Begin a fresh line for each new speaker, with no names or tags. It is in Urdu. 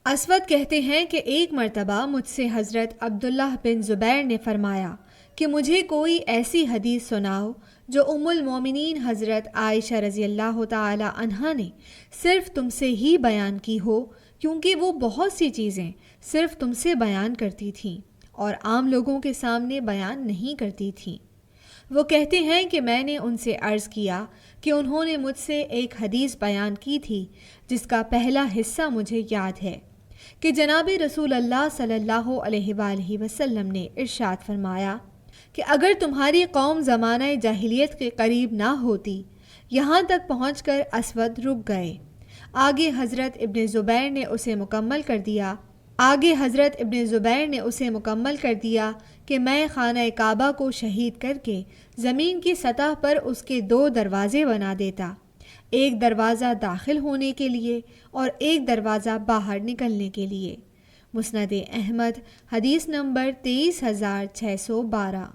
اسود کہتے ہیں کہ ایک مرتبہ مجھ سے حضرت عبداللہ بن زبیر نے فرمایا کہ مجھے کوئی ایسی حدیث سناؤ جو ام المومنین حضرت عائشہ رضی اللہ تعالی عنہا نے صرف تم سے ہی بیان کی ہو، کیونکہ وہ بہت سی چیزیں صرف تم سے بیان کرتی تھیں اور عام لوگوں کے سامنے بیان نہیں کرتی تھیں۔ وہ کہتے ہیں کہ میں نے ان سے عرض کیا کہ انہوں نے مجھ سے ایک حدیث بیان کی تھی جس کا پہلا حصہ مجھے یاد ہے کہ جناب رسول اللہ صلی اللہ علیہ وآلہ وسلم نے ارشاد فرمایا کہ اگر تمہاری قوم زمانہ جاہلیت کے قریب نہ ہوتی، یہاں تک پہنچ کر اسود رک گئے۔ آگے حضرت ابن زبیر نے اسے مکمل کر دیا کہ میں خانہ کعبہ کو شہید کر کے زمین کی سطح پر اس کے 2 دروازے بنا دیتا، ایک دروازہ داخل ہونے کے لیے اور ایک دروازہ باہر نکلنے کے لیے۔ مسند احمد حدیث نمبر 23612۔